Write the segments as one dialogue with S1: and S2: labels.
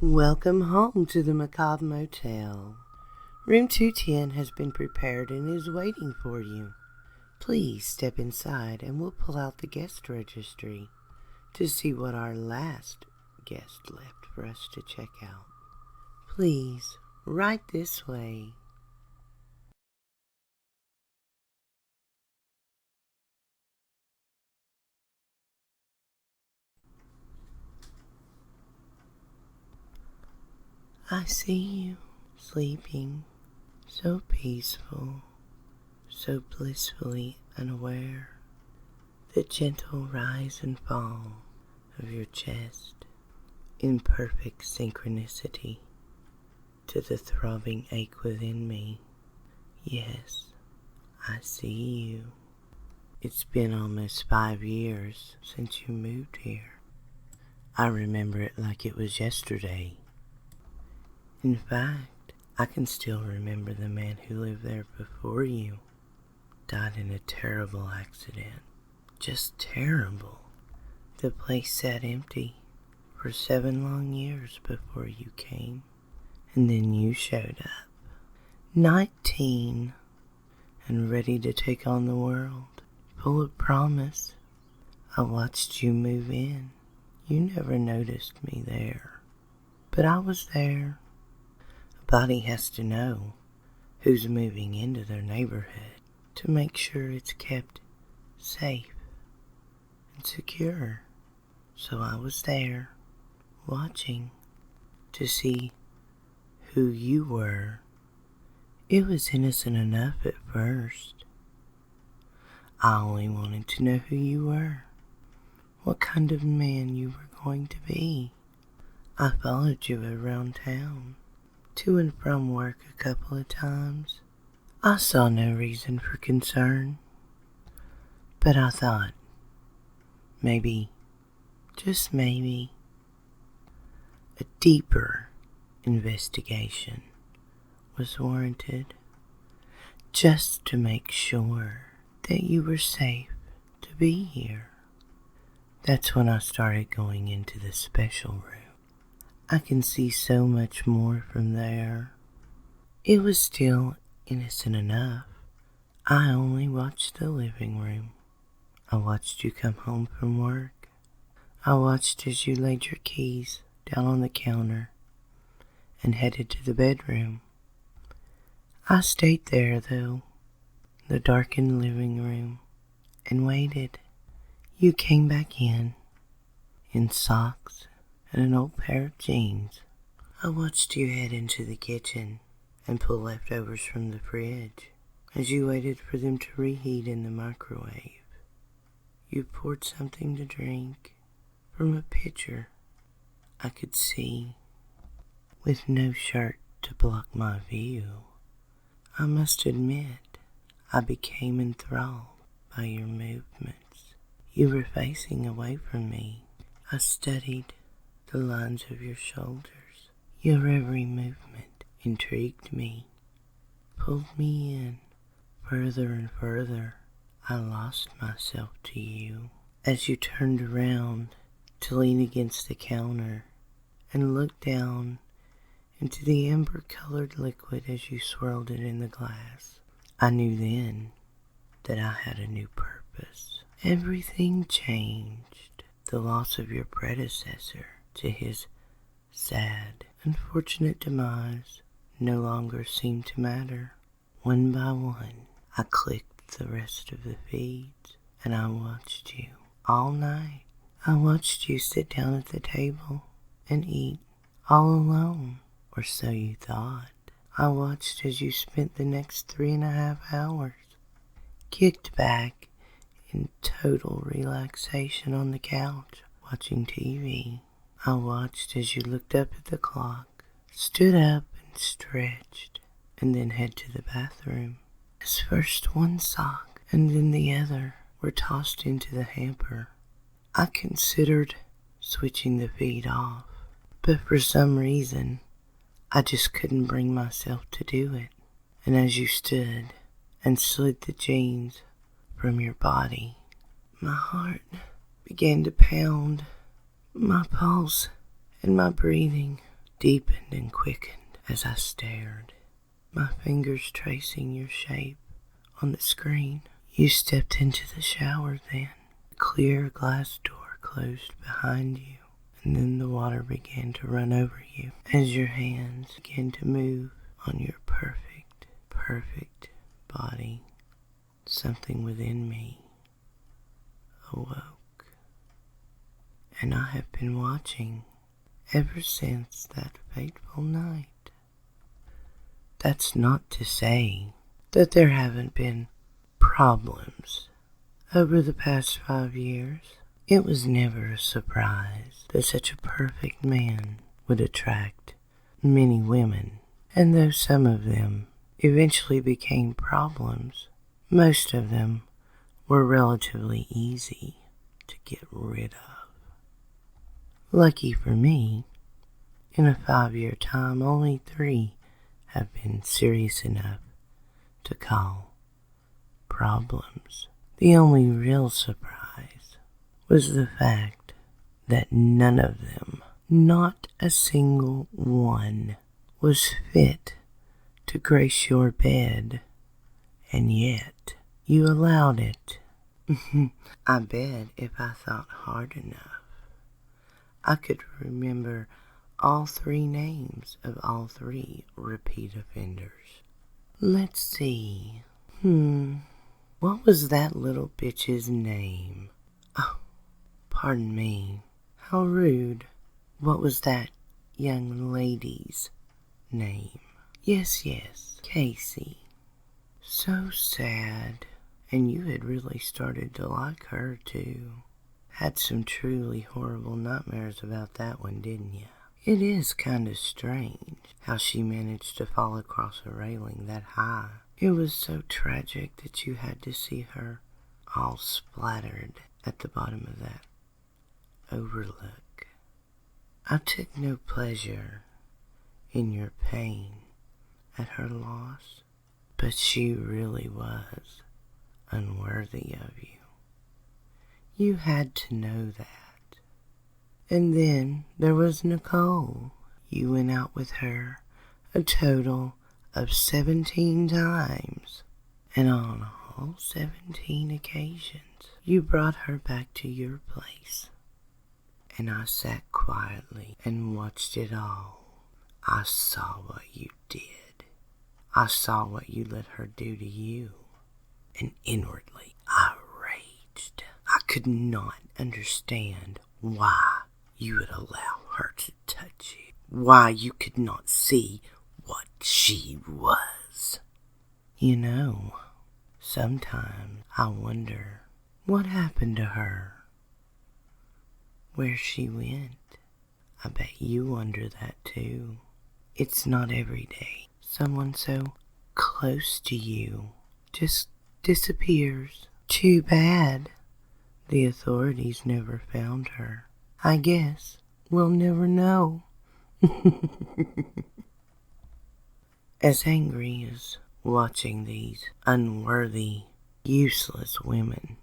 S1: Welcome home to the Macabre Motel. Room 210 has been prepared and is waiting for you. Please step inside and we'll pull out the guest registry to see what our last guest left for us to check out. Please, right this way. I see you sleeping, so peaceful, so blissfully unaware. The gentle rise and fall of your chest in perfect synchronicity to the throbbing ache within me. Yes, I see you. It's been almost 5 years since you moved here. I remember it like it was yesterday. In fact, I can still remember the man who lived there before you. Died in a terrible accident. Just terrible. The place sat empty for 7 long years before you came. And then you showed up. 19 and ready to take on the world. Full of promise. I watched you move in. You never noticed me there. But I was there. A body has to know who's moving into their neighborhood to make sure it's kept safe and secure. So I was there, watching to see who you were. It was innocent enough at first. I only wanted to know who you were, what kind of man you were going to be. I followed you around town, to and from work a couple of times. I saw no reason for concern, but I thought, maybe, just maybe, a deeper investigation was warranted, just to make sure that you were safe to be here. That's when I started going into the special room. I can see so much more from there. It was still innocent enough. I only watched the living room. I watched you come home from work. I watched as you laid your keys down on the counter and headed to the bedroom. I stayed there, though, the darkened living room, and waited. You came back in socks and an old pair of jeans. I watched you head into the kitchen and pull leftovers from the fridge as you waited for them to reheat in the microwave. You poured something to drink from a pitcher I could see, with no shirt to block my view. I must admit, I became enthralled by your movements. You were facing away from me. I studied the lines of your shoulders. Your every movement intrigued me, pulled me in further and further. I lost myself to you as you turned around to lean against the counter and look down into the amber-colored liquid as you swirled it in the glass. I knew then that I had a new purpose. Everything changed. The loss of your predecessor to his sad, unfortunate demise no longer seemed to matter. One by one, I clicked the rest of the feeds, and I watched you all night. I watched you sit down at the table and eat all alone, or so you thought. I watched as you spent the next 3.5 hours kicked back in total relaxation on the couch, watching TV. I watched as you looked up at the clock, stood up and stretched, and then head to the bathroom. As first one sock and then the other were tossed into the hamper. I considered switching the feed off, but for some reason, I just couldn't bring myself to do it. And as you stood and slid the jeans from your body, my heart began to pound. My pulse and my breathing deepened and quickened as I stared, my fingers tracing your shape on the screen. You stepped into the shower then. The clear glass door closed behind you, and then the water began to run over you as your hands began to move on your perfect body. Something within me awoke, and I have been watching ever since that fateful night. That's not to say that there haven't been problems over the past 5 years. It was never a surprise that such a perfect man would attract many women, and though some of them eventually became problems, most of them were relatively easy to get rid of. Lucky for me, in a 5-year time, only 3 have been serious enough to call problems. The only real surprise was the fact that none of them, not a single one, was fit to grace your bed, and yet you allowed it. I bet if I thought hard enough, I could remember all 3 names of all 3 repeat offenders. Let's see. What was that little bitch's name? Oh, pardon me. How rude. What was that young lady's name? Yes, Casey. So sad. And you had really started to like her, too. Had some truly horrible nightmares about that one, didn't you? It is kind of strange how she managed to fall across a railing that high. It was so tragic that you had to see her all splattered at the bottom of that overlook. I took no pleasure in your pain at her loss, but she really was unworthy of you. You had to know that. And then there was Nicole. You went out with her a total of 17 times. And on all 17 occasions, you brought her back to your place. And I sat quietly and watched it all. I saw what you did. I saw what you let her do to you. And inwardly, I raged. I could not understand why you would allow her to touch you. Why you could not see what she was. You know, sometimes I wonder what happened to her. Where she went. I bet you wonder that too. It's not every day someone so close to you just disappears. Too bad the authorities never found her. I guess we'll never know. As angry as watching these unworthy, useless women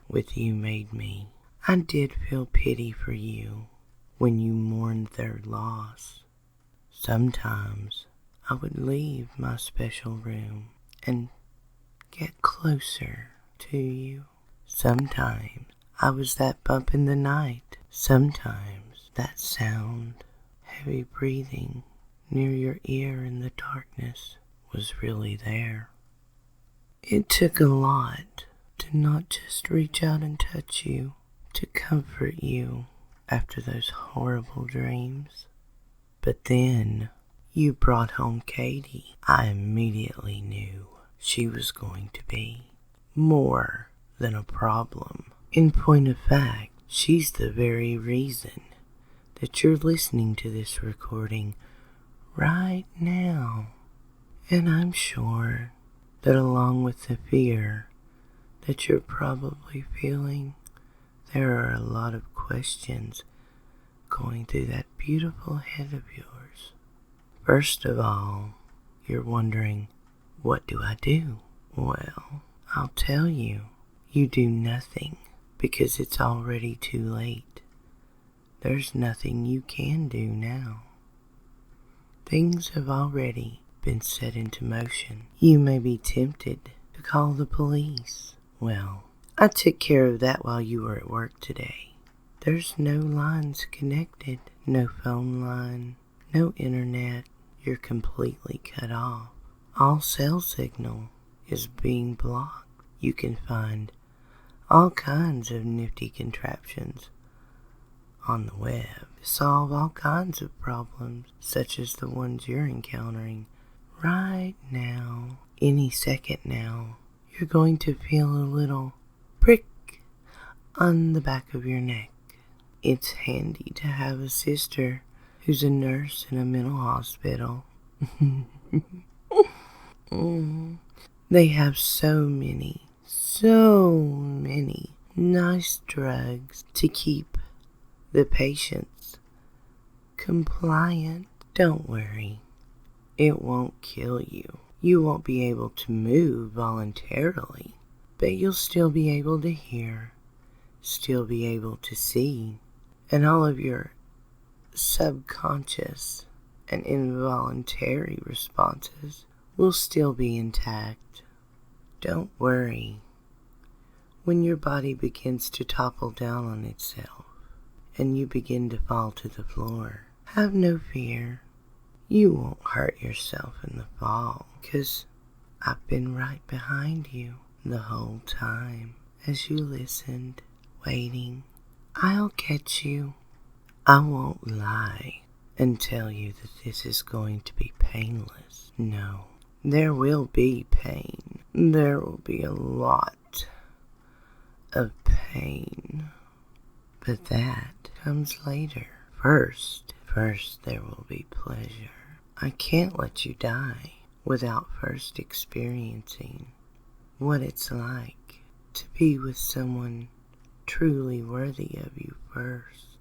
S1: with you made me, I did feel pity for you when you mourned their loss. Sometimes I would leave my special room and get closer to you. Sometimes I was that bump in the night. Sometimes that sound, heavy breathing near your ear in the darkness was really there. It took a lot to not just reach out and touch you, to comfort you after those horrible dreams. But then you brought home Katie. I immediately knew she was going to be more than a problem. In point of fact, she's the very reason that you're listening to this recording right now. And I'm sure that along with the fear that you're probably feeling, there are a lot of questions going through that beautiful head of yours. First of all, you're wondering, what do I do? Well, I'll tell you, you do nothing because it's already too late. There's nothing you can do now. things have already been set into motion. You may be tempted to call the police. Well, I took care of that while you were at work today. There's no lines connected, no phone line, no internet. You're completely cut off. All cell signal is being blocked. You can find all kinds of nifty contraptions on the web to solve all kinds of problems, such as the ones you're encountering right now. Any second now, you're going to feel a little prick on the back of your neck. It's handy to have a sister who's a nurse in a mental hospital. They have so many nice drugs to keep the patients compliant. Don't worry, it won't kill you. You won't be able to move voluntarily, but you'll still be able to hear, still be able to see, and all of your subconscious and involuntary responses will still be intact. Don't worry. When your body begins to topple down on itself and you begin to fall to the floor, have no fear. You won't hurt yourself in the fall, 'cause I've been right behind you the whole time as you listened, waiting. I'll catch you. I won't lie and tell you that this is going to be painless. No, there will be pain. There will be a lot of pain. But that comes later. First there will be pleasure. I can't let you die without first experiencing what it's like to be with someone truly worthy of you first.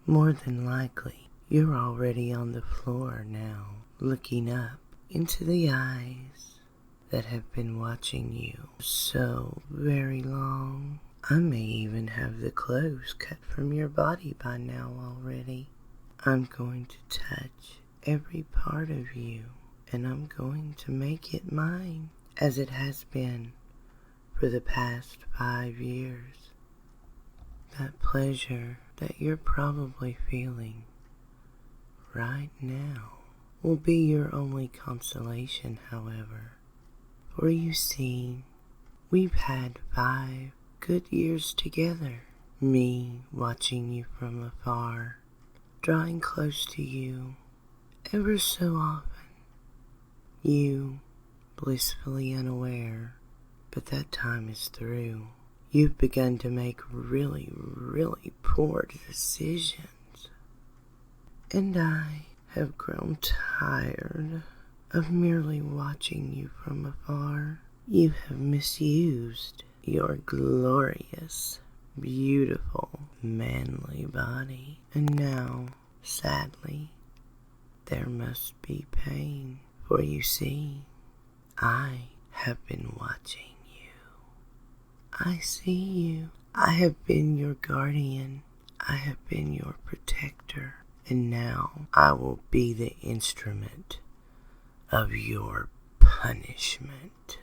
S1: More than likely, you're already on the floor now, looking up into the eyes that have been watching you so very long. I may even have the clothes cut from your body by now already. I'm going to touch every part of you, and I'm going to make it mine, as it has been for the past 5 years. That pleasure that you're probably feeling right now will be your only consolation, however. For you see, we've had 5 good years together. Me watching you from afar, drawing close to you ever so often. You blissfully unaware, but that time is through. You've begun to make really poor decisions. And I have grown tired of merely watching you from afar. You have misused your glorious, beautiful, manly body. And now, sadly, there must be pain. For you see, I have been watching you. I see you. I have been your guardian. I have been your protector. And now I will be the instrument of your punishment.